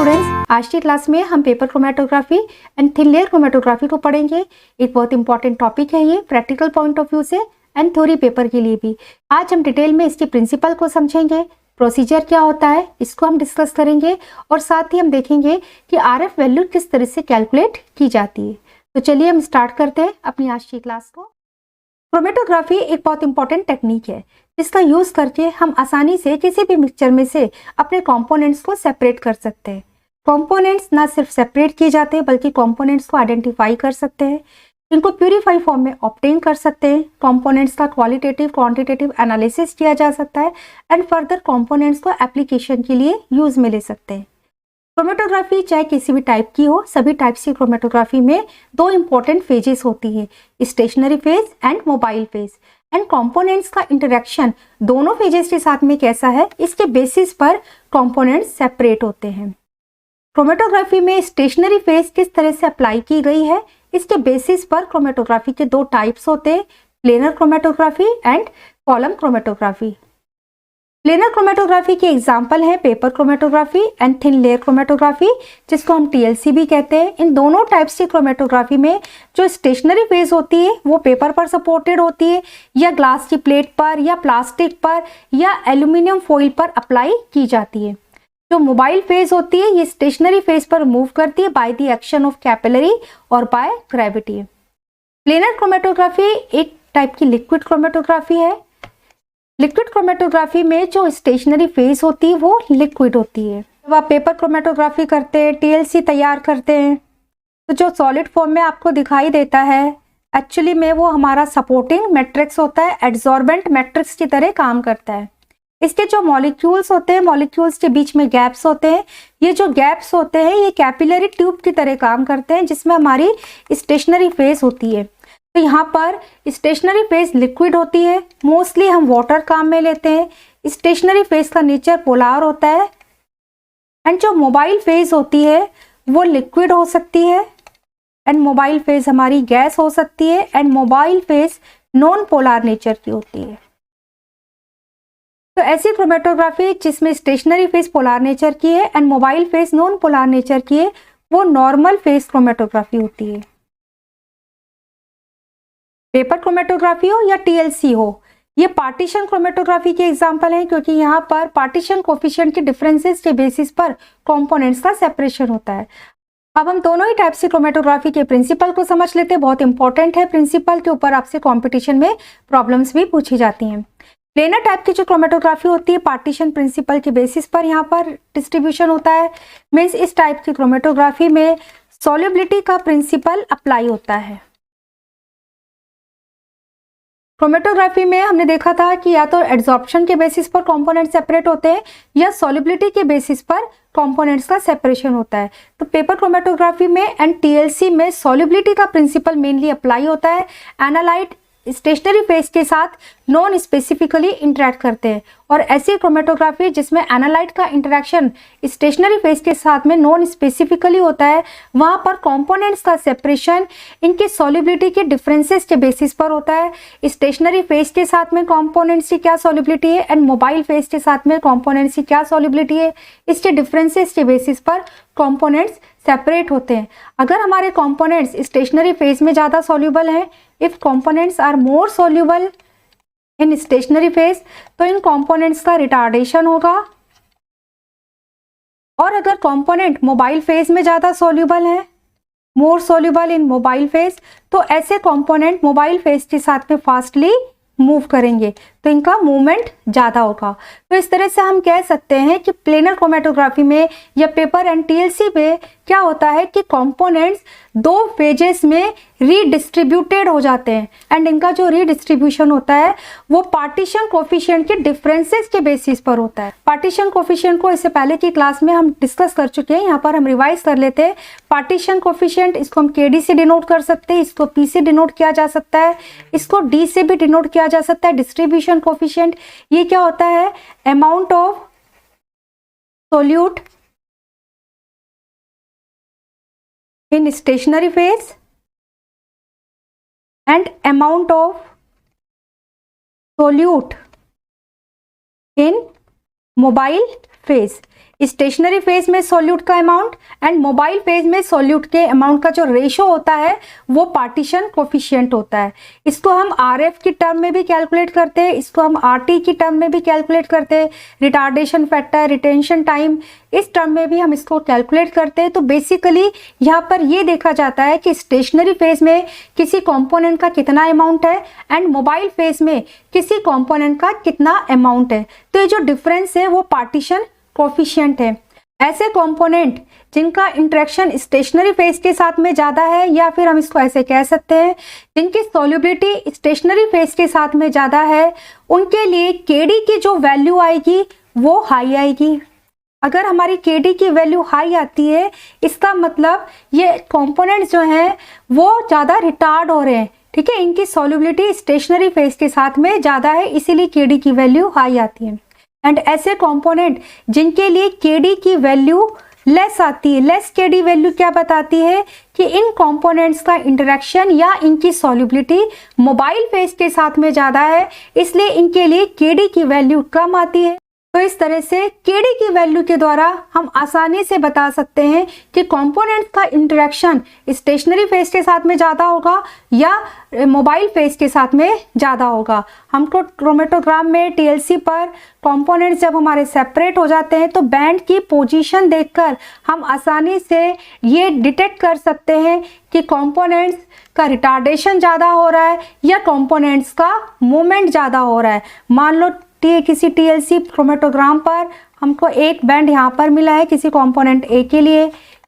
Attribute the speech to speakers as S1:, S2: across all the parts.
S1: Students, आज की class में हम paper chromatography and thin layer chromatography को पढ़ेंगे। एक बहुत इंपॉर्टेंट टॉपिक है ये प्रैक्टिकल पॉइंट ऑफ व्यू से एंड थ्योरी पेपर के लिए भी। आज हम डिटेल में इसके प्रिंसिपल को समझेंगे, प्रोसीजर क्या होता है इसको हम डिस्कस करेंगे और साथ ही हम देखेंगे कि आरएफ वैल्यू किस तरह से कैलकुलेट की जाती है। तो चलिए हम स्टार्ट करते हैं अपनी आज की क्लास को। क्रोमेटोग्राफी एक बहुत इंपॉर्टेंट टेक्निक है जिसका यूज करके हम आसानी से किसी भी मिक्सचर में से अपने कंपोनेंट्स को सेपरेट कर सकते हैं। कंपोनेंट्स ना सिर्फ सेपरेट किए जाते हैं बल्कि कंपोनेंट्स को आइडेंटिफाई कर सकते हैं, इनको प्यूरिफाई फॉर्म में ऑब्टेन कर सकते हैं, कंपोनेंट्स का क्वालिटेटिव क्वांटिटेटिव एनालिसिस किया जा सकता है एंड फर्दर कंपोनेंट्स को एप्लीकेशन के लिए यूज में ले सकते हैं। क्रोमेटोग्राफी चाहे किसी भी टाइप की हो, सभी टाइप्स की क्रोमेटोग्राफी में दो इंपॉर्टेंट फेजेस होती हैं, stationery phase and mobile phase. And components का इंटरेक्शन दोनों फेजेस के साथ में कैसा है, इसके बेसिस पर कंपोनेंट्स सेपरेट होते हैं। क्रोमेटोग्राफी में स्टेशनरी फेज किस तरह से अप्लाई की गई है, इसके बेसिस पर क्रोमेटोग्राफी के दो टाइप्स होते हैं, planar chromatography and column chromatography. Planar chromatography के एग्जाम्पल है paper chromatography and thin layer chromatography, जिसको हम टीएलसी भी कहते हैं। इन दोनों टाइप्स की क्रोमेटोग्राफी में जो स्टेशनरी फेज होती है वो पेपर पर सपोर्टेड होती है या ग्लास की प्लेट पर या प्लास्टिक पर या एल्यूमिनियम फॉइल पर अप्लाई की जाती है। जो मोबाइल फेज होती है ये स्टेशनरी फेज पर मूव करती है by the action of capillary और बाय ग्रेविटी। प्लेनर क्रोमेटोग्राफी एक टाइप की लिक्विड क्रोमेटोग्राफी है। लिक्विड क्रोमेटोग्राफी में जो स्टेशनरी फेज होती है वो लिक्विड होती है। जब आप पेपर क्रोमेटोग्राफी करते हैं, टीएलसी तैयार करते हैं, तो जो सॉलिड फॉर्म में आपको दिखाई देता है एक्चुअली में वो हमारा सपोर्टिंग मैट्रिक्स होता है, एड्सॉर्बेंट मैट्रिक्स की तरह काम करता है। इसके जो मॉलिक्यूल्स होते हैं, मॉलिक्यूल्स के बीच में गैप्स होते हैं, ये जो गैप्स होते हैं ये कैपिलरी ट्यूब की तरह काम करते हैं जिसमें हमारी स्टेशनरी फेज होती है। तो यहाँ पर स्टेशनरी फेज लिक्विड होती है, मोस्टली हम वाटर काम में लेते हैं। स्टेशनरी फेज का नेचर पोलार होता है एंड जो मोबाइल फेज होती है वो लिक्विड हो सकती है एंड मोबाइल फेज हमारी गैस हो सकती है and mobile phase non polar nature की होती है। तो ऐसी क्रोमेटोग्राफी जिसमें स्टेशनरी फेज पोलार नेचर की है and mobile phase non polar nature की है वो नॉर्मल फेज क्रोमेटोग्राफी होती है। पेपर क्रोमेटोग्राफी हो या टीएलसी हो, ये पार्टीशन क्रोमेटोग्राफी के एग्जांपल हैं क्योंकि यहाँ पर पार्टीशन कोफिशिएंट के डिफरेंसेस के बेसिस पर कंपोनेंट्स का सेपरेशन होता है। अब हम दोनों ही टाइप से क्रोमेटोग्राफी के प्रिंसिपल को समझ लेते हैं, बहुत इंपॉर्टेंट है। प्रिंसिपल के ऊपर आपसे कॉम्पिटिशन में प्रॉब्लम्स भी पूछी जाती हैं। प्लेनर टाइप की जो क्रोमेटोग्राफी होती है पार्टीशन प्रिंसिपल के बेसिस पर यहाँ पर डिस्ट्रीब्यूशन होता है। मीन्स इस टाइप की क्रोमेटोग्राफी में सॉल्युबिलिटी का प्रिंसिपल अप्लाई होता है। क्रोमेटोग्राफी में हमने देखा था कि या तो एड्सॉर्प्शन के बेसिस पर कंपोनेंट सेपरेट होते हैं या सॉल्युबिलिटी के बेसिस पर कंपोनेंट्स का सेपरेशन होता है। तो पेपर क्रोमेटोग्राफी में एंड टीएलसी में सॉल्युबिलिटी का प्रिंसिपल मेनली अप्लाई होता है। एनालाइट स्टेशनरी फेज के साथ नॉन स्पेसिफिकली इंटरेक्ट करते हैं और ऐसी क्रोमेटोग्राफी जिसमें एनालाइट का इंटरेक्शन स्टेशनरी फेज के साथ में नॉन स्पेसिफिकली होता है, वहां पर कंपोनेंट्स का सेपरेशन इनके सॉल्युबिलिटी के डिफरेंसेस के बेसिस पर होता है। स्टेशनरी फेज के साथ में कंपोनेंट्स की क्या सॉल्युबिलिटी है एंड मोबाइल फेज के साथ में कंपोनेंट्स की क्या सॉल्युबिलिटी है, इसके डिफरेंसेस के बेसिस पर कंपोनेंट्स सेपरेट होते हैं। अगर हमारे कंपोनेंट्स स्टेशनरी फेज में ज़्यादा सॉल्युबल हैं, if components are more soluble in stationary phase, तो इन कंपोनेंट्स का रिटार्डेशन होगा। और अगर कंपोनेंट मोबाइल फेज में ज़्यादा सॉल्युबल है, मोर सॉल्युबल इन मोबाइल फेज, तो ऐसे कंपोनेंट मोबाइल फेज के साथ में फास्टली मूव करेंगे तो इनका मूवमेंट ज़्यादा होगा। तो इस तरह से हम कह सकते हैं कि प्लेनर क्रोमेटोग्राफी में या पेपर एंड टीएलसी में क्या होता है कि कंपोनेंट्स दो फेजेस में रीडिस्ट्रीब्यूटेड हो जाते हैं एंड इनका जो रीडिस्ट्रीब्यूशन होता है वो पार्टीशन कोफिशिएंट के डिफरेंसेस के बेसिस पर होता है। पार्टीशन कोफिशिएंट को इससे पहले की क्लास में हम डिस्कस कर चुके हैं, यहाँ पर हम रिवाइज कर लेते हैं। पार्टीशन कोफिशिएंट इसको हम केडी से डिनोट कर सकते हैं, इसको पी से डिनोट किया जा सकता है, इसको डी से भी डिनोट किया जा सकता है। डिस्ट्रीब्यूशन कोफिशिएंट ये क्या होता है, amount of solute in stationary phase and amount of solute in mobile phase। Stationary phase में सॉल्यूट का अमाउंट एंड मोबाइल फेज में सॉल्यूट के अमाउंट का जो रेशो होता है वो पार्टीशन कोफिशिएंट होता है। इसको हम आरएफ की टर्म में भी कैलकुलेट करते हैं, इसको हम आरटी की टर्म में भी कैलकुलेट करते हैं, रिटार्डेशन फैक्टर, रिटेंशन टाइम, इस टर्म में भी हम इसको कैलकुलेट करते हैं। तो बेसिकली यहाँ पर ये देखा जाता है कि स्टेशनरी फेज में किसी कंपोनेंट का कितना अमाउंट है एंड मोबाइल फेज में किसी कंपोनेंट का कितना अमाउंट है। तो ये जो डिफरेंस है वो पार्टीशन कोफिशिएंट है। ऐसे कंपोनेंट जिनका इंटरेक्शन स्टेशनरी फेज के साथ में ज़्यादा है, या फिर हम इसको ऐसे कह सकते हैं जिनकी सॉल्युबिलिटी स्टेशनरी फेज के साथ में ज़्यादा है, उनके लिए केडी की जो वैल्यू आएगी वो हाई आएगी। अगर हमारी केडी की वैल्यू हाई आती है, इसका मतलब ये कंपोनेंट्स जो हैं वो ज़्यादा रिटार्ड हो रहे हैं, ठीक है, इनकी सॉल्युबिलिटी स्टेशनरी फेज के साथ में ज़्यादा है, इसीलिए केडी की वैल्यू हाई आती है। एंड ऐसे कंपोनेंट जिनके लिए केडी की वैल्यू लेस आती है, लेस केडी वैल्यू क्या बताती है कि इन कंपोनेंट्स का इंटरेक्शन या इनकी सॉल्युबिलिटी मोबाइल फेज के साथ में ज़्यादा है, इसलिए इनके लिए केडी की वैल्यू कम आती है। तो इस तरह से केडी की वैल्यू के द्वारा हम आसानी से बता सकते हैं कि कंपोनेंट्स का इंटरेक्शन स्टेशनरी फेज के साथ में ज़्यादा होगा या मोबाइल फेज के साथ में ज़्यादा होगा। हमको क्रोमेटोग्राम में टीएलसी पर कंपोनेंट्स जब हमारे सेपरेट हो जाते हैं तो बैंड की पोजीशन देखकर हम आसानी से ये डिटेक्ट कर सकते हैं कि कंपोनेंट्स का रिटार्डेशन ज़्यादा हो रहा है या कंपोनेंट्स का मूवमेंट ज़्यादा हो रहा है। मान लो किसी टीएलसी क्रोमेटोग्राम पर हमको एक बैंड यहाँ पर मिला है किसी कंपोनेंट ए के लिए,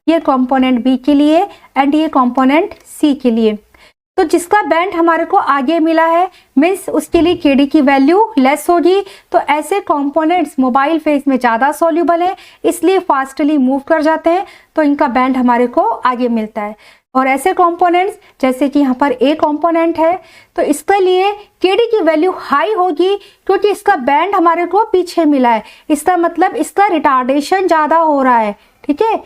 S1: ये कंपोनेंट बी के लिए एंड ये कंपोनेंट सी के लिए। तो जिसका बैंड हमारे को आगे मिला है मीन्स उसके लिए केडी की वैल्यू लेस होगी। तो ऐसे कंपोनेंट्स मोबाइल फेज में ज़्यादा सॉल्यूबल है, इसलिए फास्टली मूव कर जाते हैं, तो इनका बैंड हमारे को आगे मिलता है। और ऐसे कंपोनेंट्स जैसे कि यहाँ पर ए कंपोनेंट है, तो इसके लिए केडी की वैल्यू हाई होगी क्योंकि इसका बैंड हमारे को पीछे मिला है, इसका मतलब इसका रिटार्डेशन ज़्यादा हो रहा है, ठीक है,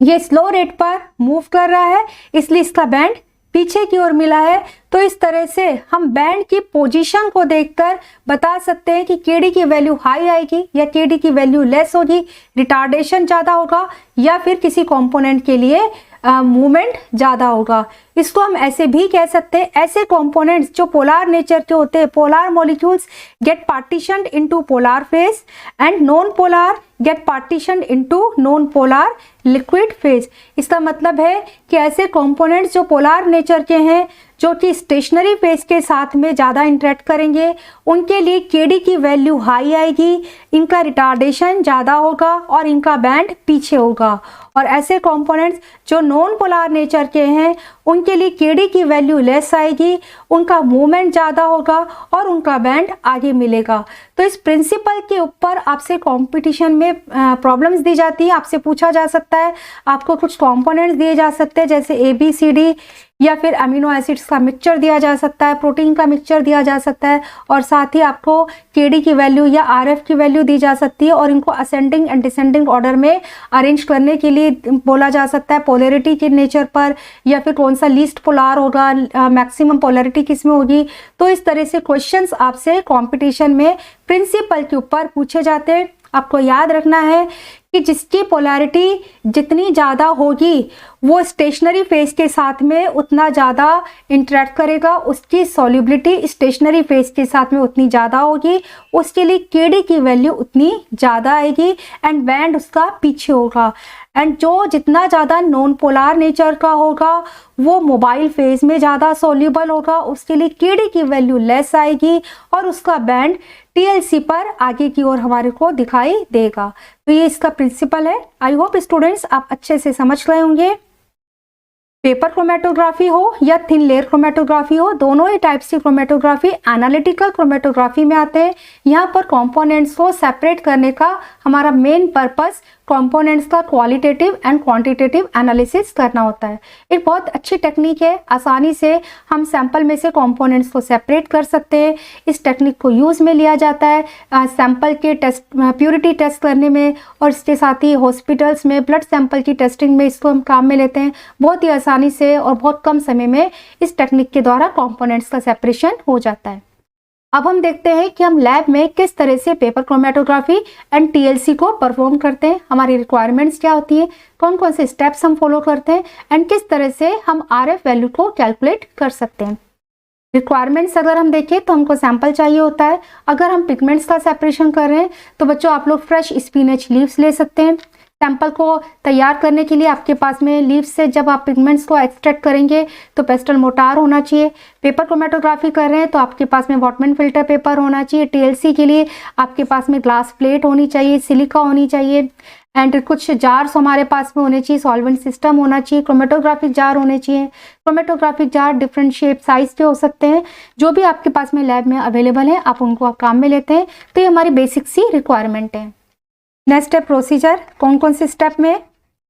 S1: ये स्लो रेट पर मूव कर रहा है, इसलिए इसका बैंड पीछे की ओर मिला है। तो इस तरह से हम बैंड की पोजीशन को देखकर बता सकते हैं कि केडी की वैल्यू हाई आएगी या केडी की वैल्यू लेस होगी, रिटार्डेशन ज़्यादा होगा या फिर किसी कंपोनेंट के लिए मूवमेंट ज़्यादा होगा। इसको हम ऐसे भी कह सकते हैं, ऐसे कंपोनेंट्स जो पोलार नेचर के होते हैं, polar molecules get partitioned into polar phase and non polar get partitioned into non polar liquid phase. इसका मतलब है कि ऐसे कंपोनेंट्स जो पोलार नेचर के हैं, जो कि स्टेशनरी फेज के साथ में ज़्यादा इंटरेक्ट करेंगे, उनके लिए केडी की वैल्यू हाई आएगी, इनका रिटार्डेशन ज़्यादा होगा और इनका बैंड पीछे होगा। और ऐसे कंपोनेंट्स जो नॉन पोलार नेचर के हैं, उनके लिए केडी की वैल्यू लेस आएगी, उनका मूवमेंट ज़्यादा होगा और उनका बैंड आगे मिलेगा। तो इस प्रिंसिपल के ऊपर आपसे कंपटीशन में प्रॉब्लम्स दी जाती है, आपसे पूछा जा सकता है, आपको कुछ कंपोनेंट्स दिए जा सकते हैं जैसे ABCD, या फिर अमीनो एसिड्स का मिक्सचर दिया जा सकता है, प्रोटीन का मिक्सचर दिया जा सकता है, और साथ ही आपको केडी की वैल्यू या आरएफ की वैल्यू दी जा सकती है, और इनको असेंडिंग एंड डिसेंडिंग ऑर्डर में अरेंज करने के लिए बोला जा सकता है, पोलैरिटी के नेचर पर, या फिर कौन सा लीस्ट पोलार होगा, मैक्सिमम पोलैरिटी किस में होगी। तो इस तरह से क्वेश्चंस आपसे कंपटीशन में प्रिंसिपल के ऊपर पूछे जाते हैं। आपको याद रखना है कि जिसकी पोलैरिटी जितनी ज़्यादा होगी वो स्टेशनरी फेज के साथ में उतना ज़्यादा इंटरेक्ट करेगा, उसकी सॉल्युबिलिटी स्टेशनरी फेज के साथ में उतनी ज़्यादा होगी, उसके लिए केडी की वैल्यू उतनी ज़्यादा आएगी एंड बैंड उसका पीछे होगा। एंड जो जितना ज़्यादा नॉन पोलार नेचर का होगा वो मोबाइल फेज में ज़्यादा सॉल्युबल होगा, उसके लिए केडी की वैल्यू लेस आएगी और उसका बैंड टीएलसी पर आगे की ओर हमारे को दिखाई देगा। तो ये इसका प्रिंसिपल है। आई होप स्टूडेंट्स आप अच्छे से समझ गए होंगे। पेपर क्रोमेटोग्राफी हो या थिन लेयर क्रोमेटोग्राफी हो, दोनों ही टाइप्स की क्रोमेटोग्राफी एनालिटिकल क्रोमेटोग्राफी में आते हैं। यहाँ पर कंपोनेंट्स को सेपरेट करने का हमारा मेन पर्पस कंपोनेंट्स का क्वालिटेटिव एंड क्वांटिटेटिव एनालिसिस करना होता है। एक बहुत अच्छी टेक्निक है, आसानी से हम सैंपल में से कंपोनेंट्स को सेपरेट कर सकते हैं। इस टेक्निक को यूज़ में लिया जाता है सैंपल के टेस्ट, प्योरिटी टेस्ट करने में, और इसके साथ ही हॉस्पिटल्स में ब्लड सैंपल की टेस्टिंग में इसको हम काम में लेते हैं। बहुत ही आसानी से और बहुत कम समय में इस टेक्निक के द्वारा कंपोनेंट्स का सेपरेशन हो जाता है। अब हम देखते हैं कि हम लैब में किस तरह से पेपर क्रोमेटोग्राफी एंड टीएलसी को परफॉर्म करते हैं, हमारी रिक्वायरमेंट्स क्या होती है, कौन कौन से स्टेप्स हम फॉलो करते हैं एंड किस तरह से हम आरएफ वैल्यू को कैलकुलेट कर सकते हैं। रिक्वायरमेंट्स अगर हम देखें तो हमको सैंपल चाहिए होता है। अगर हम पिगमेंट्स का सेपरेशन कर रहे हैं तो बच्चों आप लोग फ्रेश स्पिनच लीव्स ले सकते हैं। सैंपल को तैयार करने के लिए आपके पास में लीव्स से जब आप पिगमेंट्स को एक्सट्रैक्ट करेंगे तो पेस्टल मोटार होना चाहिए। पेपर क्रोमेटोग्राफी कर रहे हैं तो आपके पास में वॉटमैन फिल्टर पेपर होना चाहिए। टीएलसी के लिए आपके पास में ग्लास प्लेट होनी चाहिए, सिलिका होनी चाहिए एंड कुछ जार्स हमारे पास में होने चाहिए, सॉल्वेंट सिस्टम होना चाहिए, क्रोमेटोग्राफिक जार होने चाहिए। Chromatographic jar different shape size के हो सकते हैं, जो भी आपके पास में लैब में अवेलेबल है आप उनको काम में लेते हैं। तो ये हमारी बेसिक सी रिक्वायरमेंट है। नेक्स्ट स्टेप प्रोसीजर, कौन कौन से स्टेप में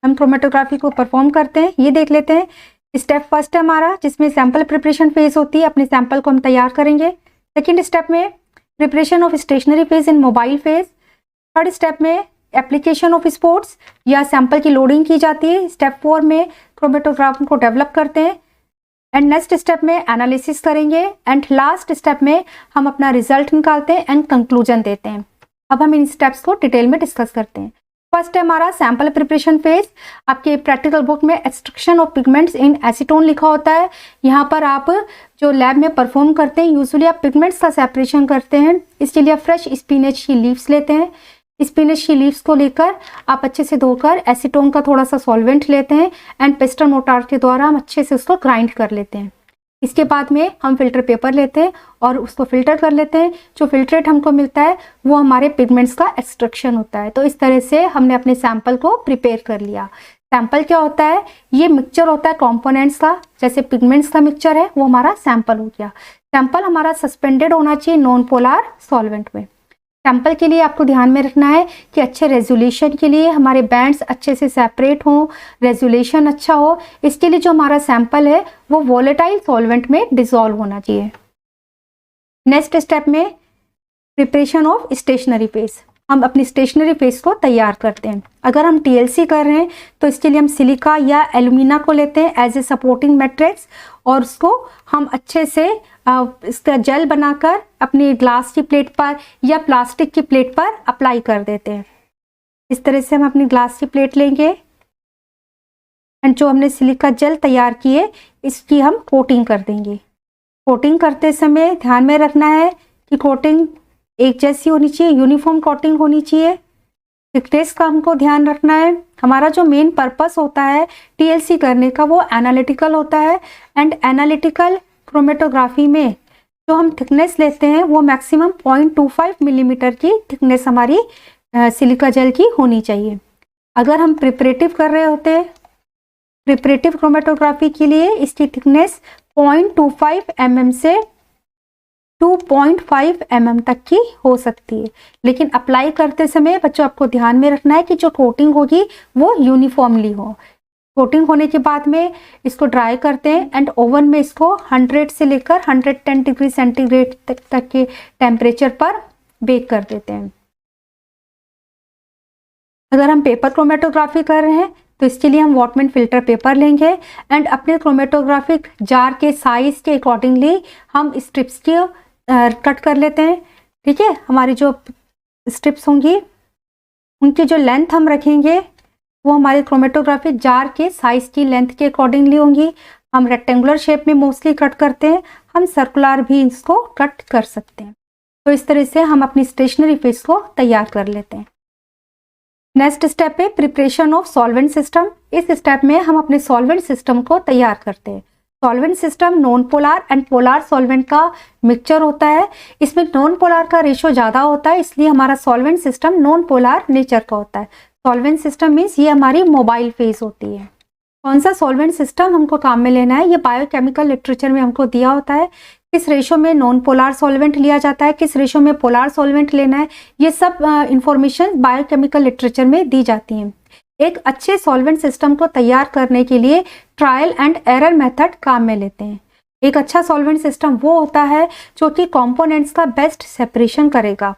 S1: हम क्रोमेटोग्राफी को परफॉर्म करते हैं ये देख लेते हैं। स्टेप फर्स्ट है हमारा जिसमें सैंपल प्रिपरेशन फेज होती है, अपने सैंपल को हम तैयार करेंगे। सेकेंड स्टेप में preparation of stationary phase in mobile phase. Third step में एप्लीकेशन ऑफ स्पोर्ट्स या सैंपल की लोडिंग की जाती है। स्टेप 4 में क्रोमेटोग्राफ को डेवलप करते हैं एंड नेक्स्ट स्टेप में एनालिसिस करेंगे एंड लास्ट स्टेप में हम अपना रिजल्ट निकालते हैं एंड कंक्लूजन देते हैं। अब हम इन स्टेप्स को डिटेल में डिस्कस करते हैं। फर्स्ट है हमारा सैंपल प्रिपरेशन फेज। आपके प्रैक्टिकल बुक में extraction of pigments in acetone लिखा होता है। यहाँ पर आप जो लैब में परफॉर्म करते हैं यूजुअली आप पिगमेंट्स का सेपरेशन करते हैं, इसके लिए आप फ्रेश स्पिनच की लीव्स लेते हैं। स्पिनच की लीव्स को लेकर आप अच्छे से धोकर एसीटोन का थोड़ा सा सॉल्वेंट लेते हैं एंड पेस्टल मोटार के द्वारा हम अच्छे से उसको ग्राइंड कर लेते हैं। इसके बाद में हम फिल्टर पेपर लेते हैं और उसको फिल्टर कर लेते हैं। जो फिल्ट्रेट हमको मिलता है वो हमारे पिगमेंट्स का एक्सट्रैक्शन होता है। तो इस तरह से हमने अपने सैंपल को प्रिपेयर कर लिया। सैंपल क्या होता है, ये मिक्सचर होता है कंपोनेंट्स का, जैसे पिगमेंट्स का मिक्सचर है वो हमारा सैंपल हो गया। सैंपल हमारा सस्पेंडेड होना चाहिए नॉन पोलर सॉल्वेंट में। सैंपल के लिए आपको ध्यान में रखना है कि अच्छे रेजोल्यूशन के लिए हमारे बैंड्स अच्छे से सेपरेट हों, रेजोल्यूशन अच्छा हो, इसके लिए जो हमारा सैंपल है वो वोलेटाइल सॉल्वेंट में डिसॉल्व होना चाहिए। नेक्स्ट स्टेप में प्रिपरेशन ऑफ स्टेशनरी फेज। हम अपनी स्टेशनरी फेज को तैयार करते हैं। अगर हम टीएलसी कर रहे हैं तो इसके लिए हम सिलिका या एल्यूमिना को लेते हैं एज ए सपोर्टिंग मैट्रिक्स और उसको हम अच्छे से इसका जेल बनाकर अपनी ग्लास की प्लेट पर या प्लास्टिक की प्लेट पर अप्लाई कर देते हैं। इस तरह से हम अपनी ग्लास की प्लेट लेंगे एंड जो हमने सिलिका जेल तैयार किए इसकी हम कोटिंग कर देंगे। कोटिंग करते समय ध्यान में रखना है कि कोटिंग एक जैसी होनी चाहिए, यूनिफॉर्म कोटिंग होनी चाहिए। थिकनेस का हमको ध्यान रखना है। हमारा जो मेन पर्पस होता है टीएलसी करने का वो एनालिटिकल होता है एंड एनालिटिकल क्रोमेटोग्राफी में जो हम थिकनेस लेते हैं वो मैक्सिमम 0.25 मिलीमीटर की थिकनेस हमारी सिलिका जेल की होनी चाहिए। अगर हम प्रिपरेटिव कर रहे होते हैं, प्रिपरेटिव क्रोमेटोग्राफी के लिए इसकी थिकनेस 0.25 mm से 2.5 mm तक की हो सकती है, लेकिन अप्लाई करते समय बच्चों आपको ध्यान में रखना है कि जो कोटिंग होगी वो यूनिफॉर्मली हो। कोटिंग होने के बाद में इसको ड्राई करते हैं एंड ओवन में इसको 100 से लेकर 110 डिग्री सेंटीग्रेड तक के टेम्परेचर पर बेक कर देते हैं। अगर हम पेपर क्रोमेटोग्राफी कर रहे हैं तो इसके लिए हम वॉटमैन फिल्टर पेपर लेंगे एंड अपने क्रोमेटोग्राफिक जार के साइज के अकॉर्डिंगली हम स्ट्रिप्स की कट कर लेते हैं। ठीक है, हमारी जो स्ट्रिप्स होंगी उनकी जो लेंथ हम रखेंगे वो हमारे क्रोमेटोग्राफिक जार के साइज की लेंथ के अकॉर्डिंगली होंगी। हम रेक्टेंगुलर शेप में मोस्टली कट करते हैं, हम सर्कुलर भी इसको कट कर सकते हैं। तो इस तरह से हम अपनी स्टेशनरी फेस को तैयार कर लेते हैं। नेक्स्ट स्टेप है प्रिपरेशन ऑफ सॉल्वेंट सिस्टम। इस स्टेप में हम अपने सॉल्वेंट सिस्टम को तैयार करते हैं। Solvent system non polar and polar solvent का मिक्सचर होता है। इसमें नॉन पोलर का रेशो ज़्यादा होता है, इसलिए हमारा solvent system non polar nature का होता है। सॉल्वेंट सिस्टम मीन्स ये हमारी मोबाइल फेज होती है। कौन सा सॉल्वेंट सिस्टम हमको काम में लेना है, ये बायोकेमिकल लिटरेचर में हमको दिया होता है। किस रेशो में नॉन पोलर सॉल्वेंट लिया जाता है, किस रेशो में पोलर सॉल्वेंट लेना है, ये सब इंफॉर्मेशन बायोकेमिकल लिटरेचर में दी जाती हैं। एक अच्छे सॉल्वेंट सिस्टम को तैयार करने के लिए ट्रायल एंड एरर मेथड काम में लेते हैं। एक अच्छा सॉल्वेंट सिस्टम वो होता है जो कि कंपोनेंट्स का बेस्ट सेपरेशन करेगा।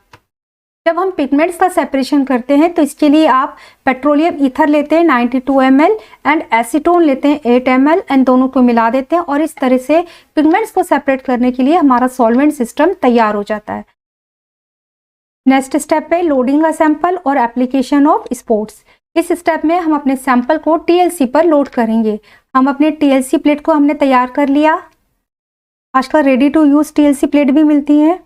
S1: जब हम पिगमेंट्स का सेपरेशन करते हैं तो इसके लिए आप पेट्रोलियम ईथर लेते हैं 92 ml एंड एसीटोन लेते हैं 8 ml एंड दोनों को मिला देते हैं और इस तरह से पिगमेंट्स को सेपरेट करने के लिए हमारा सॉल्वेंट सिस्टम तैयार हो जाता है। नेक्स्ट स्टेप है लोडिंग अ सैंपल और एप्लीकेशन ऑफ स्पोर्ट्स। इस स्टेप में हम अपने सैंपल को टीएलसी पर लोड करेंगे। हम अपने टीएलसी प्लेट को हमने तैयार कर लिया। आजकल ready to use TLC plate भी मिलती है।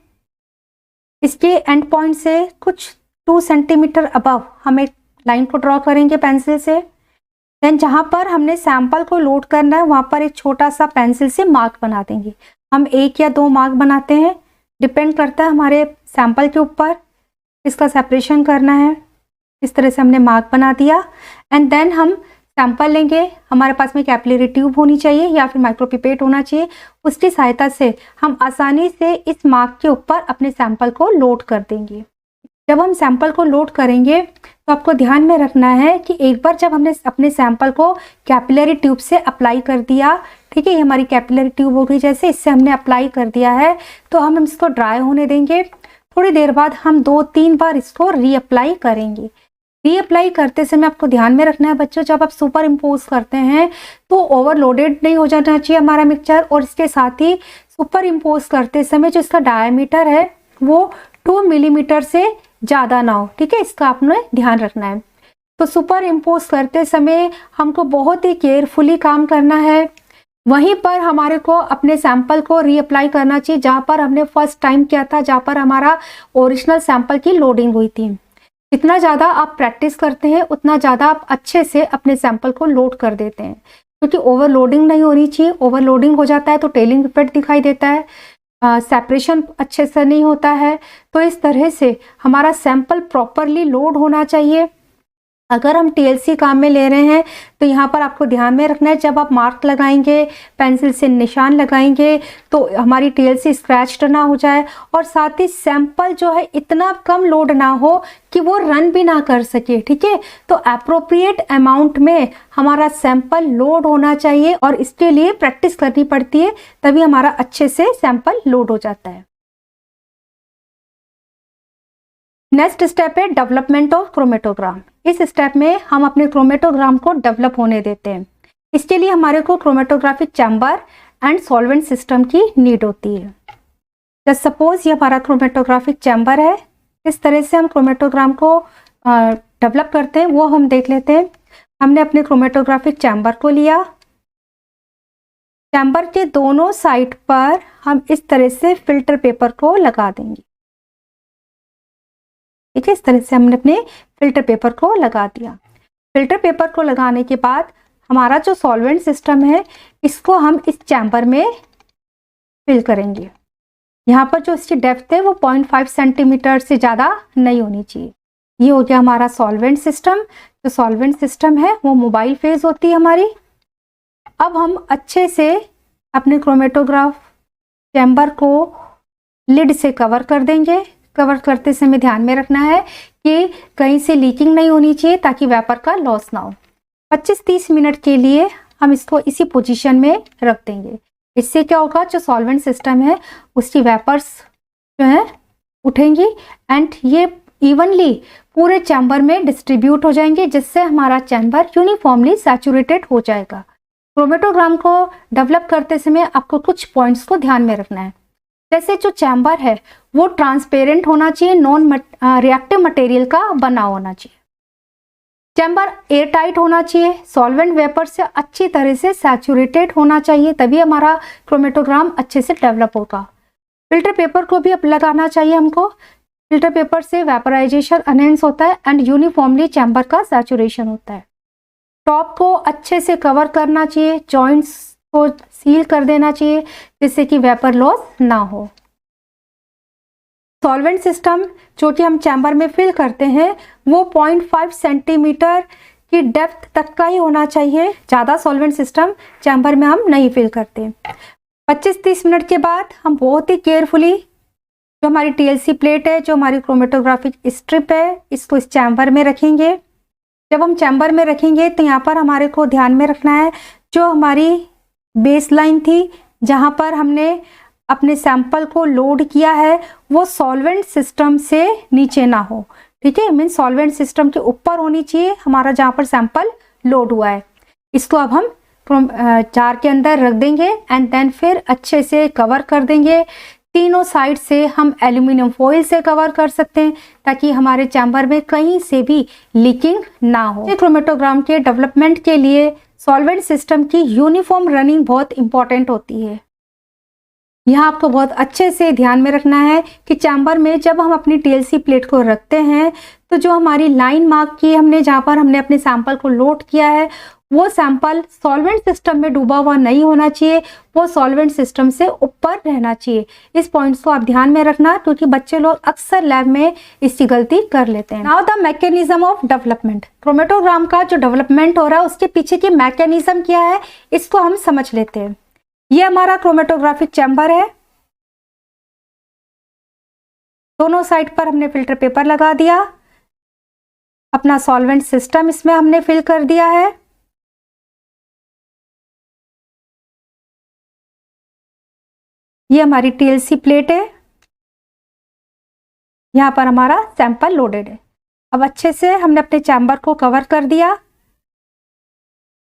S1: इसके एंड पॉइंट से कुछ 2 सेंटीमीटर अबव हम एक लाइन को ड्रॉ करेंगे पेंसिल से। देन जहाँ पर हमने सैंपल को लोड करना है वहाँ पर एक छोटा सा पेंसिल से मार्क बना देंगे। हम 1 या 2 मार्क बनाते हैं, डिपेंड करता है हमारे सैंपल के ऊपर। इसका सेपरेशन करना है। इस तरह से हमने मार्क बना दिया एंड देन हम सैंपल लेंगे। हमारे पास में कैपिलरी ट्यूब होनी चाहिए या फिर माइक्रोपिपेट होना चाहिए। उसकी सहायता से हम आसानी से इस मार्क के ऊपर अपने सैंपल को लोड कर देंगे। जब हम सैंपल को लोड करेंगे तो आपको ध्यान में रखना है कि एक बार जब हमने अपने सैंपल को कैपिलरी ट्यूब से अप्लाई कर दिया, ठीक है, ये हमारी कैपिलरी ट्यूब हो गई, जैसे इससे हमने अप्लाई कर दिया है तो हम इसको ड्राई होने देंगे। थोड़ी देर बाद हम 2-3 बार इसको रीअप्लाई करेंगे। रीअप्लाई करते समय आपको ध्यान में रखना है बच्चों, जब आप सुपर इम्पोज करते हैं तो ओवरलोडेड नहीं हो जाना चाहिए हमारा मिक्सचर, और इसके साथ ही सुपर इम्पोज करते समय जो इसका डायमीटर है वो 2 मिलीमीटर से ज़्यादा ना हो, ठीक है, इसका आपने ध्यान रखना है। तो सुपर इम्पोज करते समय हमको बहुत ही केयरफुली काम करना है। वहीं पर हमारे को अपने सैंपल को रीअप्लाई करना चाहिए जहाँ पर हमने फर्स्ट टाइम किया था, जहाँ पर हमारा ओरिजिनल सैंपल की लोडिंग हुई थी। जितना ज़्यादा आप प्रैक्टिस करते हैं उतना ज़्यादा आप अच्छे से अपने सैंपल को लोड कर देते हैं, क्योंकि ओवरलोडिंग नहीं होनी चाहिए। ओवरलोडिंग हो जाता है तो टेलिंग इफेक्ट दिखाई देता है, सेपरेशन अच्छे से नहीं होता है। तो इस तरह से हमारा सैंपल प्रॉपरली लोड होना चाहिए। अगर हम टीएलसी काम में ले रहे हैं तो यहाँ पर आपको ध्यान में रखना है, जब आप मार्क लगाएंगे, पेंसिल से निशान लगाएंगे तो हमारी टीएलसी स्क्रैच्ड ना हो जाए, और साथ ही सैंपल जो है इतना कम लोड ना हो कि वो रन भी ना कर सके, ठीक है। तो अप्रोप्रिएट अमाउंट में हमारा सैंपल लोड होना चाहिए और इसके लिए प्रैक्टिस करनी पड़ती है, तभी हमारा अच्छे से सैंपल लोड हो जाता है। नेक्स्ट स्टेप है डेवलपमेंट ऑफ क्रोमेटोग्राम। इस स्टेप में हम अपने क्रोमेटोग्राम को डेवलप होने देते हैं। इसके लिए हमारे को chromatographic chamber and solvent system की नीड होती है। जस्ट सपोज ये हमारा क्रोमेटोग्राफिक चैम्बर है। इस तरह से हम क्रोमेटोग्राम को डेवलप करते हैं वो हम देख लेते हैं। हमने अपने क्रोमेटोग्राफिक चैम्बर को लिया। चैम्बर के दोनों साइड पर हम इस तरह से फिल्टर पेपर को लगा देंगे, ठीक है। इस तरह से हमने अपने फिल्टर पेपर को लगा दिया। फिल्टर पेपर को लगाने के बाद हमारा जो सॉल्वेंट सिस्टम है इसको हम इस चैम्बर में फिल करेंगे। यहाँ पर जो इसकी डेप्थ है वो 0.5 सेंटीमीटर से ज़्यादा नहीं होनी चाहिए। ये हो गया हमारा सॉल्वेंट सिस्टम। जो सॉल्वेंट सिस्टम है वो मोबाइल फेज होती है हमारी। अब हम अच्छे से अपने क्रोमेटोग्राफ चैम्बर को लिड से कवर कर देंगे। कवर करते समय ध्यान में रखना है कि कहीं से लीकिंग नहीं होनी चाहिए ताकि वेपर का लॉस ना हो। 25-30 मिनट के लिए हम इसको इसी पोजीशन में रख देंगे। इससे क्या होगा, जो सॉल्वेंट सिस्टम है उसकी वेपर्स जो है उठेंगी एंड ये इवनली पूरे चैम्बर में डिस्ट्रीब्यूट हो जाएंगे, जिससे हमारा चैम्बर यूनिफॉर्मली सैचुरेटेड हो जाएगा। क्रोमेटोग्राम को डेवलप करते समय आपको कुछ पॉइंट्स को ध्यान में रखना है। जैसे जो चैम्बर है वो ट्रांसपेरेंट होना चाहिए, नॉन रिएक्टिव मटेरियल का बना होना चाहिए। चैम्बर एयर टाइट होना चाहिए, सॉल्वेंट वेपर से अच्छी तरह से सैचुरेटेड होना चाहिए, तभी हमारा क्रोमेटोग्राम अच्छे से डेवलप होगा। फिल्टर पेपर को भी अब लगाना चाहिए हमको। फिल्टर पेपर से वेपराइजेशन एनहेंस होता है एंड यूनिफॉर्मली चैम्बर का सैचुरेशन होता है। टॉप को अच्छे से कवर करना चाहिए, जॉइंट्स को सील कर देना चाहिए जिससे कि वेपर लॉस ना हो। सॉल्वेंट सिस्टम जो कि हम चैम्बर में फिल करते हैं वो 0.5 सेंटीमीटर की डेप्थ तक का ही होना चाहिए। ज़्यादा सॉल्वेंट सिस्टम चैम्बर में हम नहीं फिल करते। 25-30 मिनट के बाद हम बहुत ही केयरफुली जो हमारी टीएलसी प्लेट है, जो हमारी क्रोमेटोग्राफिक स्ट्रिप है, इसको इस चैम्बर में रखेंगे। जब हम चैम्बर में रखेंगे तो यहाँ पर हमारे को ध्यान में रखना है जो हमारी बेस लाइन थी, जहाँ पर हमने अपने सैंपल को लोड किया है वो सॉल्वेंट सिस्टम से नीचे ना हो, ठीक है, मीन सॉल्वेंट सिस्टम के ऊपर होनी चाहिए हमारा जहाँ पर सैंपल लोड हुआ है। इसको अब हम जार के अंदर रख देंगे एंड देन फिर अच्छे से कवर कर देंगे। तीनों साइड से हम एल्यूमिनियम फॉइल से कवर कर सकते हैं ताकि हमारे चैम्बर में कहीं से भी लीकिंग ना हो। क्रोमेटोग्राम के डेवलपमेंट के लिए सॉल्वेंट सिस्टम की यूनिफॉर्म रनिंग बहुत इंपॉर्टेंट होती है। यहाँ आपको बहुत अच्छे से ध्यान में रखना है कि चैम्बर में जब हम अपनी टीएलसी प्लेट को रखते हैं तो जो हमारी लाइन मार्क की हमने जहाँ पर हमने अपने सैंपल को लोड किया है वो सैंपल सॉल्वेंट सिस्टम में डूबा हुआ नहीं होना चाहिए, वो सॉल्वेंट सिस्टम से ऊपर रहना चाहिए। इस पॉइंट्स को आप ध्यान में रखना क्योंकि बच्चे लोग अक्सर लैब में इसकी गलती कर लेते हैं। Now the mechanism of development, chromatogram का जो डेवलपमेंट हो रहा है उसके पीछे की मैकेनिज्म क्या है इसको हम समझ लेते हैं। ये हमारा क्रोमेटोग्राफिक चैम्बर है, दोनों साइड पर हमने फिल्टर पेपर लगा दिया, अपना सॉल्वेंट सिस्टम इसमें हमने फिल कर दिया है। ये हमारी टीएलसी प्लेट है, यहाँ पर हमारा सैंपल लोडेड है। अब अच्छे से हमने अपने चैम्बर को कवर कर दिया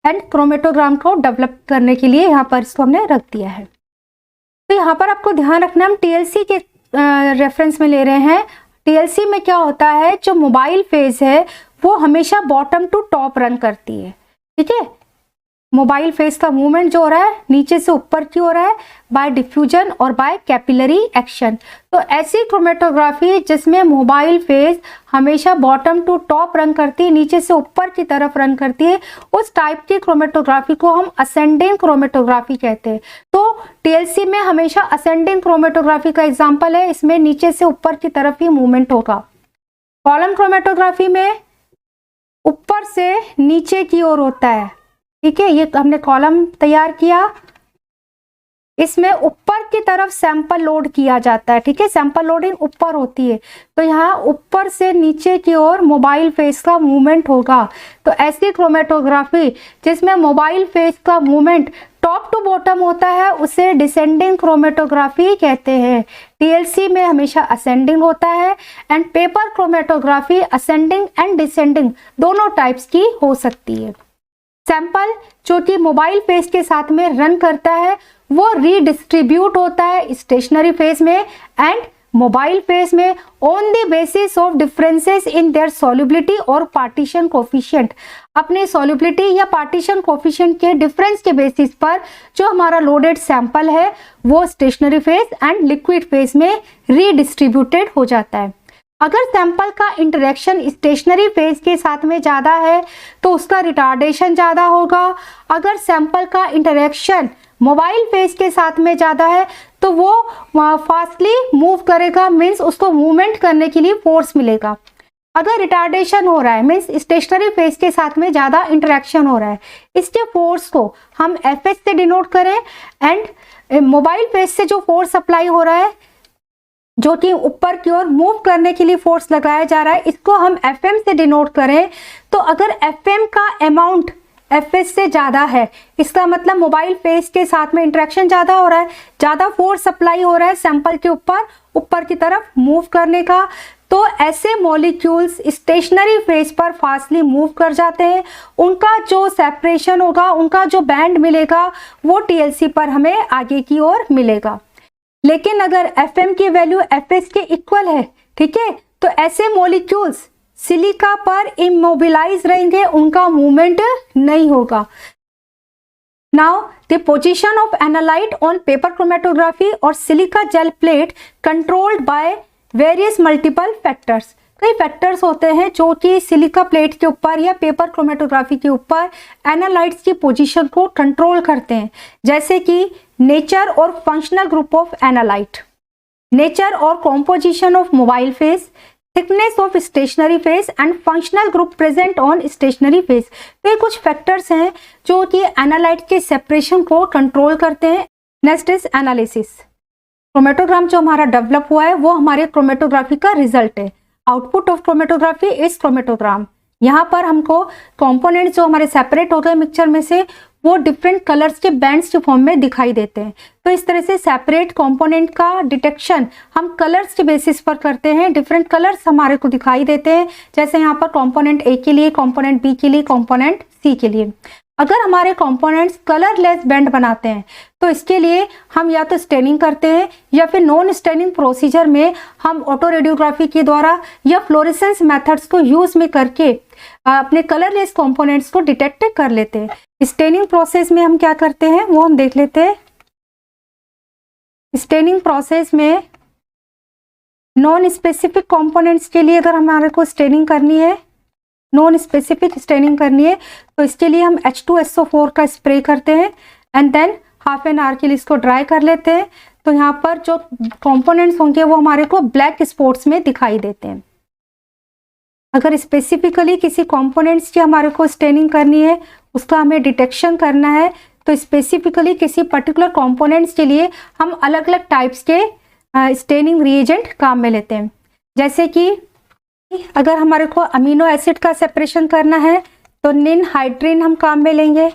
S1: एंड क्रोमेटोग्राम को डेवलप करने के लिए यहाँ पर इसको हमने रख दिया है। तो यहाँ पर आपको ध्यान रखना, हम टीएलसी के रेफरेंस में ले रहे हैं। टीएलसी में क्या होता है, जो मोबाइल फेज है वो हमेशा बॉटम टू टॉप रन करती है, ठीक है। मोबाइल फेज का मूवमेंट जो हो रहा है नीचे से ऊपर की हो रहा है बाय डिफ्यूजन और बाय कैपिलरी एक्शन। तो ऐसी क्रोमेटोग्राफी जिसमें मोबाइल फेज हमेशा बॉटम टू टॉप रन करती है, नीचे से ऊपर की तरफ रन करती है, उस टाइप की क्रोमेटोग्राफी को हम असेंडिंग क्रोमेटोग्राफी कहते हैं। तो टीएलसी में हमेशा असेंडिंग क्रोमेटोग्राफी का एग्जाम्पल है, इसमें नीचे से ऊपर की तरफ ही मूवमेंट होगा। कॉलम क्रोमेटोग्राफी में ऊपर से नीचे की ओर होता है, ठीक है। ये हमने कॉलम तैयार किया, इसमें ऊपर की तरफ सैंपल लोड किया जाता है, ठीक है, सैंपल लोडिंग ऊपर होती है। तो यहाँ ऊपर से नीचे की ओर मोबाइल फेस का मूवमेंट होगा। तो ऐसी क्रोमेटोग्राफी जिसमें मोबाइल फेस का मूवमेंट टॉप टू बॉटम होता है उसे डिसेंडिंग क्रोमेटोग्राफी कहते हैं। टीएलसी में हमेशा असेंडिंग होता है and paper chromatography ascending and descending दोनों टाइप्स की हो सकती है। सैंपल जो कि मोबाइल फेज के साथ में रन करता है वो रीडिस्ट्रीब्यूट होता है स्टेशनरी फेज में एंड मोबाइल फेज में on the basis of differences in their solubility और पार्टीशन कोफिशिएंट। अपने सॉल्युबिलिटी या पार्टीशन कोफिशिएंट के डिफरेंस के बेसिस पर जो हमारा लोडेड सैंपल है वो stationery phase and liquid phase में रीडिस्ट्रीब्यूटेड हो जाता है। अगर सैंपल का इंटरेक्शन स्टेशनरी फेज के साथ में ज़्यादा है तो उसका रिटार्डेशन ज़्यादा होगा। अगर सैंपल का इंटरेक्शन मोबाइल फेज के साथ में ज़्यादा है तो वो फास्टली मूव करेगा, मीन्स उसको मूवमेंट करने के लिए फोर्स मिलेगा। अगर रिटार्डेशन हो रहा है मीन्स स्टेशनरी फेज के साथ में ज़्यादा इंटरेक्शन हो रहा है, इसके फोर्स को हम एफ से डिनोट करें एंड मोबाइल फेज से जो फोर्स अप्लाई हो रहा है जो कि ऊपर की ओर मूव करने के लिए फोर्स लगाया जा रहा है इसको हम एफएम से डिनोट करें। तो अगर एफएम का अमाउंट एफएस से ज़्यादा है इसका मतलब मोबाइल फेज के साथ में इंटरेक्शन ज़्यादा हो रहा है, ज़्यादा फोर्स अप्लाई हो रहा है सैंपल के ऊपर की तरफ मूव करने का। तो ऐसे मॉलिक्यूल्स स्टेशनरी फेज पर फास्टली मूव कर जाते हैं, उनका जो सेपरेशन होगा, उनका जो बैंड मिलेगा वो टीएलसी पर हमें आगे की ओर मिलेगा। लेकिन अगर एफएम की वैल्यू एफएस के इक्वल है, ठीक है, तो ऐसे मॉलिक्यूल्स सिलिका पर इमोबिलाइज रहेंगे, उनका मूवमेंट नहीं होगा। Now the position of analyte on paper chromatography और silica gel plate controlled by various multiple factors. कई फैक्टर्स होते हैं जो कि सिलिका प्लेट के ऊपर या पेपर क्रोमेटोग्राफी के ऊपर एनालाइट्स की पोजीशन को कंट्रोल करते हैं, जैसे कि नेचर और functional group of analyte, nature और composition of mobile phase, thickness of stationary phase and functional group present on stationary phase. तो ये कुछ फैक्टर्स हैं जो कि एनालाइट के सेपरेशन को कंट्रोल करते हैं। Next is analysis. क्रोमेटोग्राम जो हमारा डेवलप हुआ है वो हमारे क्रोमेटोग्राफी का रिजल्ट है। Output of chromatography is chromatogram. यहाँ पर हमको कंपोनेंट्स जो हमारे सेपरेट हो गए मिक्सचर में से, वो डिफरेंट कलर्स के बैंड्स के फॉर्म में दिखाई देते हैं। तो इस तरह से सेपरेट कंपोनेंट का डिटेक्शन हम कलर्स के बेसिस पर करते हैं। डिफरेंट कलर्स हमारे को दिखाई देते हैं, जैसे यहाँ पर कंपोनेंट ए के लिए, कंपोनेंट बी के लिए, कंपोनेंट सी के लिए। अगर हमारे कंपोनेंट्स कलरलेस बैंड बनाते हैं तो इसके लिए हम या तो स्टेनिंग करते हैं या फिर नॉन स्टेनिंग प्रोसीजर में हम ऑटो रेडियोग्राफी के द्वारा या फ्लोरेसेंस मेथड्स को यूज में करके अपने कलरलेस कंपोनेंट्स को डिटेक्ट कर लेते हैं। स्टेनिंग प्रोसेस में हम क्या करते हैं वो हम देख लेते हैं। स्टेनिंग प्रोसेस में नॉन स्पेसिफिक कंपोनेंट्स के लिए अगर हमारे को स्टेनिंग करनी है, नॉन स्पेसिफिक स्टेनिंग करनी है, तो इसके लिए हम H2SO4 का स्प्रे करते हैं and than half an hour के लिए इसको ड्राई कर लेते हैं। तो यहाँ पर जो कंपोनेंट्स होंगे वो हमारे को ब्लैक स्पॉट्स में दिखाई देते हैं। अगर स्पेसिफिकली किसी कंपोनेंट्स की हमारे को स्टेनिंग करनी है, उसका हमें डिटेक्शन करना है, तो स्पेसिफिकली किसी पर्टिकुलर कंपोनेंट्स के लिए हम अलग अलग टाइप्स के स्टेनिंग रिएजेंट काम में लेते हैं। जैसे कि अगर हमारे को अमीनो एसिड का सेपरेशन करना है तो निन हाइड्रिन हम काम में लेंगे।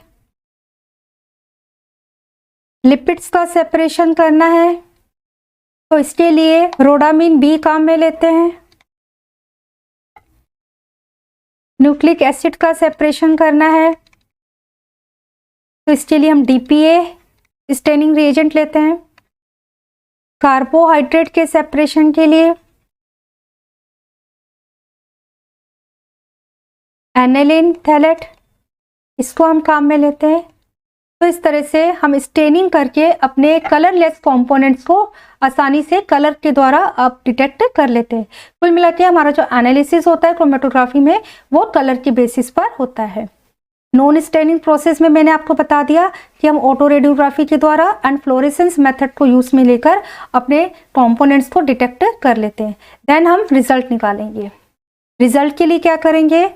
S1: लिपिड्स का सेपरेशन करना है तो इसके लिए रोडामिन बी काम में लेते हैं। न्यूक्लिक एसिड का सेपरेशन करना है तो इसके लिए हम DPA स्टेनिंग रिएजेंट लेते हैं। कार्बोहाइड्रेट के सेपरेशन के लिए एनिलीन थैलेट, इसको हम काम में लेते हैं। तो इस तरह से हम स्टेनिंग करके अपने कलरलेस कंपोनेंट्स को आसानी से कलर के द्वारा अब डिटेक्ट कर लेते हैं। कुल मिला के हमारा जो एनालिसिस होता है क्रोमेटोग्राफी में वो कलर के बेसिस पर होता है। नॉन स्टेनिंग प्रोसेस में मैंने आपको बता दिया कि हम ऑटो रेडियोग्राफी के द्वारा एंड फ्लोरेसेंस मेथड को यूज में लेकर अपने कंपोनेंट्स को डिटेक्ट कर लेते हैं। देन हम रिजल्ट निकालेंगे। रिजल्ट के लिए क्या करेंगे,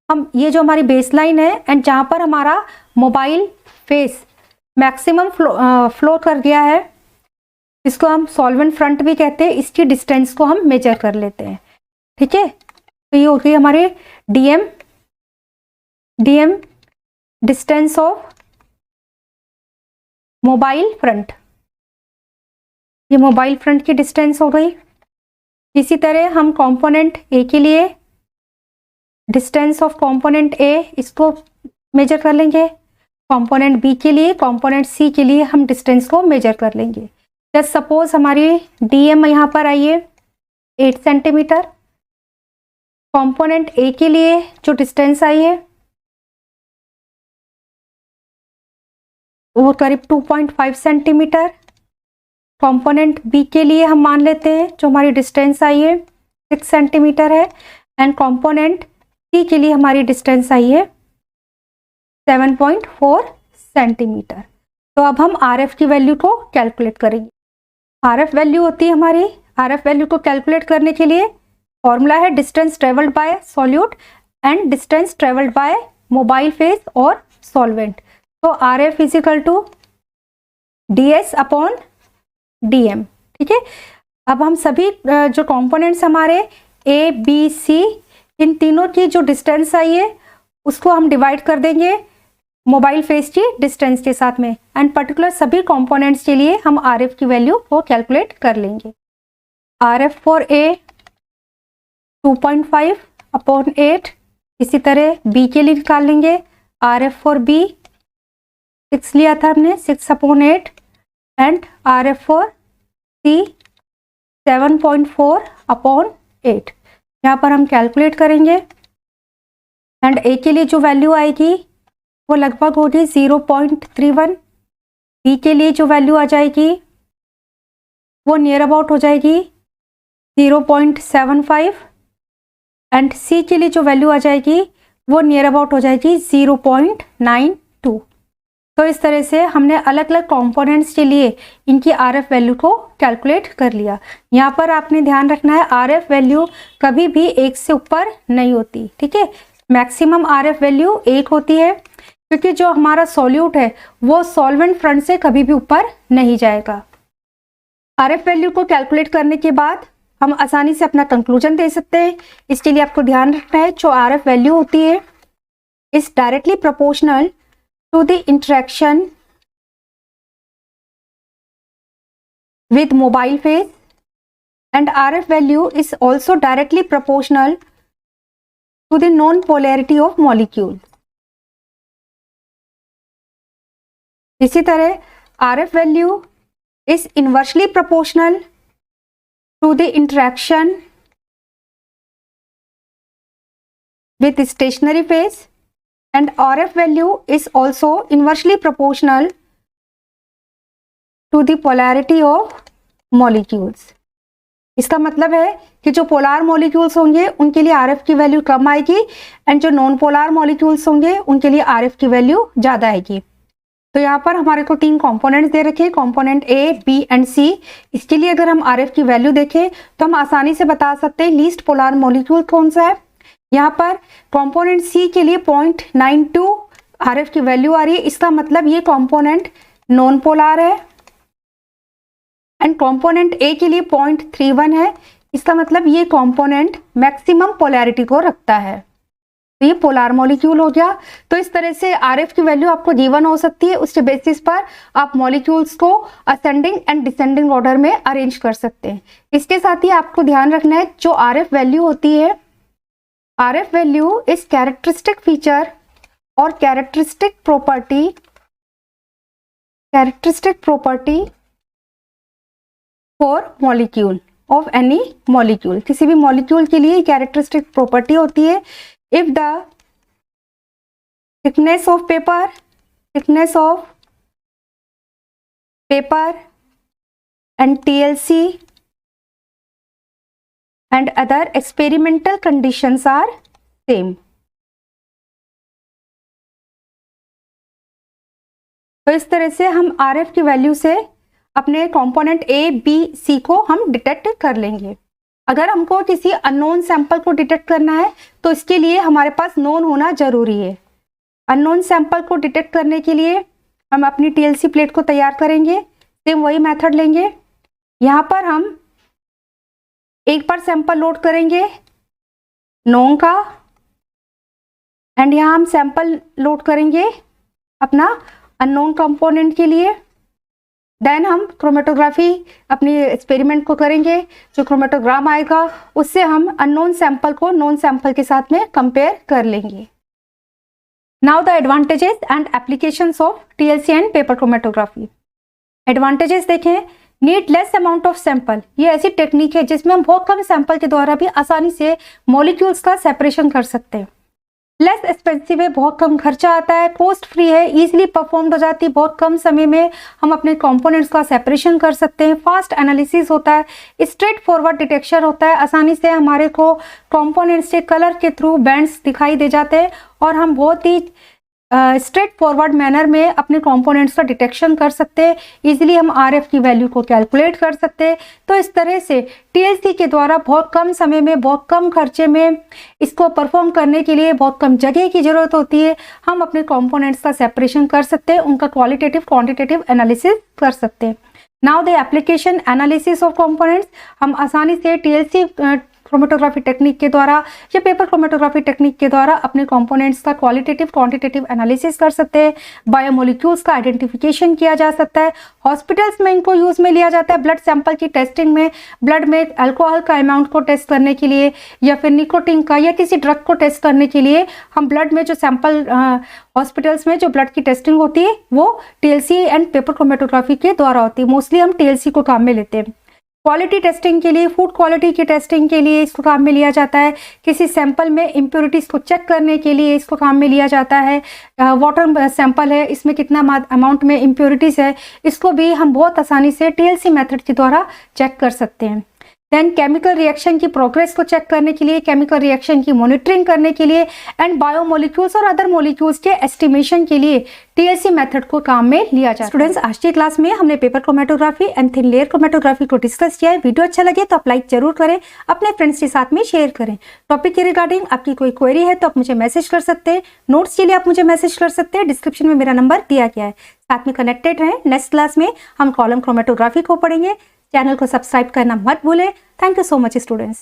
S1: हम ये जो हमारी बेसलाइन है एंड जहाँ पर हमारा मोबाइल फेस मैक्सिमम फ्लो कर गया है, इसको हम सॉल्वेंट फ्रंट भी कहते हैं, इसकी डिस्टेंस को हम मेजर कर लेते हैं। ठीक है, तो ये हो गई हमारे DM distance of mobile front. ये मोबाइल फ्रंट की डिस्टेंस हो गई। इसी तरह हम कंपोनेंट ए के लिए डिस्टेंस ऑफ कंपोनेंट ए इसको मेजर कर लेंगे। कंपोनेंट बी के लिए, कंपोनेंट सी के लिए हम डिस्टेंस को मेजर कर लेंगे। जस्ट सपोज हमारी डीएम यहाँ पर आई है 8 सेंटीमीटर। कंपोनेंट ए के लिए जो डिस्टेंस आई है वो करीब 2.5 सेंटीमीटर। कंपोनेंट बी के लिए हम मान लेते हैं जो हमारी डिस्टेंस आई है 6 सेंटीमीटर है एंड कंपोनेंट सी के लिए हमारी डिस्टेंस आई है 7.4 सेंटीमीटर। तो अब हम RF की वैल्यू को कैलकुलेट करेंगे। RF वैल्यू होती है हमारी, RF वैल्यू को कैलकुलेट करने के लिए फॉर्मूला है distance travelled by solute and distance travelled by mobile phase और सॉल्वेंट। तो RF is equal to DS upon DM। ठीक है, अब हम सभी जो कंपोनेंट्स हमारे A B C इन तीनों की जो डिस्टेंस आई है उसको हम डिवाइड कर देंगे मोबाइल फेस की डिस्टेंस के साथ में एंड पर्टिकुलर सभी कंपोनेंट्स के लिए हम RF की वैल्यू को कैलकुलेट कर लेंगे। RF for A 2.5 upon 8। इसी तरह B के लिए निकाल लेंगे। RF फॉर B 6 लिया था हमने, 6 upon 8 and RF for C 7.4 upon 8। यहाँ पर हम कैलकुलेट करेंगे एंड A के लिए जो वैल्यू आएगी वो लगभग होगी 0.31। B के लिए जो वैल्यू आ जाएगी वो नियर अबाउट हो जाएगी 0.75 एंड C के लिए जो वैल्यू आ जाएगी वो नियर अबाउट हो जाएगी 0.92। तो इस तरह से हमने अलग अलग कंपोनेंट्स के लिए इनकी RF वैल्यू को कैलकुलेट कर लिया। यहाँ पर आपने ध्यान रखना है RF वैल्यू कभी भी 1 से ऊपर नहीं होती। ठीक है, मैक्सिमम RF वैल्यू 1 होती है क्योंकि जो हमारा सॉल्यूट है वो सॉल्वेंट फ्रंट से कभी भी ऊपर नहीं जाएगा। RF वैल्यू को कैलकुलेट करने के बाद हम आसानी से अपना कंक्लूजन दे सकते हैं। इसके लिए आपको ध्यान रखना है जो RF वैल्यू होती है is directly proportional to the interaction with mobile phase and RF value is also directly proportional to the non-polarity of molecule. इसी तरह RF value is inversely proportional to the interaction with stationary phase and RF value is also inversely proportional to the polarity of molecules. इसका मतलब है कि जो polar molecules होंगे उनके लिए RF की वैल्यू कम आएगी एंड जो नॉन पोलार मॉलिक्यूल्स होंगे उनके लिए RF की वैल्यू ज़्यादा आएगी। तो यहाँ पर हमारे को 3 कंपोनेंट्स दे रखे, component A, B and C। इसके लिए अगर हम RF की वैल्यू देखें तो हम आसानी से बता सकते हैं लीस्ट पोलार मॉलिक्यूल कौन सा है। यहाँ पर कंपोनेंट C के लिए 0.92 RF की वैल्यू आ रही है, इसका मतलब ये कंपोनेंट नॉन पोलार है। एंड कंपोनेंट ए के लिए 0.31 है, इसका मतलब ये कंपोनेंट मैक्सिमम पोलैरिटी को रखता है, तो ये पोलार मॉलिक्यूल हो गया। तो इस तरह से RF की वैल्यू आपको गिवन हो सकती है, उसके बेसिस पर आप मॉलिक्यूल्स को असेंडिंग एंड डिसेंडिंग ऑर्डर में अरेंज कर सकते हैं। इसके साथ ही आपको ध्यान रखना है जो RF वैल्यू होती है, RF value is characteristic feature और characteristic property for molecule of any molecule. किसी भी मॉलिक्यूल के लिए कैरेक्टरिस्टिक प्रॉपर्टी होती है if the thickness of paper and TLC and other experimental conditions are same. तो इस तरह से हम RF की वैल्यू से अपने कंपोनेंट A, B, C को हम डिटेक्ट कर लेंगे। अगर हमको किसी अननोन सैंपल को डिटेक्ट करना है तो इसके लिए हमारे पास नोन होना जरूरी है। अननोन सैंपल को डिटेक्ट करने के लिए हम अपनी TLC प्लेट को तैयार करेंगे, सेम वही मेथड लेंगे। यहाँ पर हम एक बार सैंपल लोड करेंगे नोन का एंड यहाँ हम सैंपल लोड करेंगे अपना अननोन कंपोनेंट के लिए। देन हम क्रोमेटोग्राफी अपनी एक्सपेरिमेंट को करेंगे, जो क्रोमेटोग्राम आएगा उससे हम अननोन सैंपल को नोन सैंपल के साथ में कंपेयर कर लेंगे। Now the advantages and applications of TLC and paper chromatography. Advantages देखें, need less amount of sample. ये ऐसी टेक्निक है जिसमें हम बहुत कम सैंपल के द्वारा भी आसानी से मॉलिक्यूल्स का सेपरेशन कर सकते हैं। लेस एक्सपेंसिव है, बहुत कम खर्चा आता है, कॉस्ट फ्री है, इजीली परफॉर्म्ड हो जाती है, बहुत कम समय में हम अपने कंपोनेंट्स का सेपरेशन कर सकते हैं। फास्ट एनालिसिस होता है, स्ट्रेट फॉरवर्ड डिटेक्शन होता है, आसानी से हमारे को कंपोनेंट्स के कलर के थ्रू बैंड्स दिखाई दे जाते हैं और हम बहुत ही स्ट्रेट फॉरवर्ड मैनर में अपने कंपोनेंट्स का डिटेक्शन कर सकते हैं। इजीली हम RF की वैल्यू को कैलकुलेट कर सकते हैं। तो इस तरह से TLC के द्वारा बहुत कम समय में, बहुत कम खर्चे में इसको परफॉर्म करने के लिए बहुत कम जगह की ज़रूरत होती है। हम अपने कंपोनेंट्स का सेपरेशन कर सकते हैं, उनका क्वालिटेटिव क्वांटिटेटिव एनालिसिस कर सकते हैं। Now the application analysis of components. हम आसानी से TLC क्रोमेटोग्राफी टेक्निक के द्वारा या पेपर क्रोमेटोग्राफी टेक्निक के द्वारा अपने कंपोनेंट्स का क्वालिटेटिव क्वांटिटेटिव एनालिसिस कर सकते हैं। बायोमोलिक्यूल्स का आइडेंटिफिकेशन किया जा सकता है। हॉस्पिटल्स में इनको यूज में लिया जाता है ब्लड सैंपल की टेस्टिंग में, ब्लड में अल्कोहल का अमाउंट को टेस्ट करने के लिए या फिर निकोटीन का या किसी ड्रग को टेस्ट करने के लिए हम ब्लड में जो सैंपल हॉस्पिटल्स में जो ब्लड की टेस्टिंग होती है वो TLC एंड पेपर क्रोमेटोग्राफी के द्वारा होती है। मोस्टली हम TLC को काम में लेते हैं। क्वालिटी टेस्टिंग के लिए, फूड क्वालिटी की टेस्टिंग के लिए इसको काम में लिया जाता है। किसी सैंपल में इम्प्योरिटीज़ को चेक करने के लिए इसको काम में लिया जाता है। वाटर सैंपल है, इसमें कितना अमाउंट में इम्प्योरिटीज़ है, इसको भी हम बहुत आसानी से TLC मेथड के द्वारा चेक कर सकते हैं। देन केमिकल रिएक्शन की प्रोग्रेस को चेक करने के लिए, केमिकल रिएक्शन की मॉनिटरिंग करने के लिए एंड बायोमोलिक्यूल्स और अदर मॉलिक्यूल्स के एस्टिमेशन के लिए TLC मेथड को काम में लिया जाता है। स्टूडेंट्स, आज की क्लास में हमने paper chromatography and thin layer chromatography को डिस्कस किया है। वीडियो अच्छा लगे तो आप लाइक जरूर करें, अपने फ्रेंड्स के साथ में शेयर करें। टॉपिक के रिगार्डिंग आपकी कोई क्वेरी है तो आप मुझे मैसेज कर सकते हैं। नोट्स के लिए आप मुझे मैसेज कर सकते हैं, डिस्क्रिप्शन में मेरा नंबर दिया गया है। साथ में कनेक्टेड रहें। नेक्स्ट क्लास में हम कॉलम क्रोमेटोग्राफी को पढ़ेंगे। चैनल को सब्सक्राइब करना मत भूलें। Thank you so much students.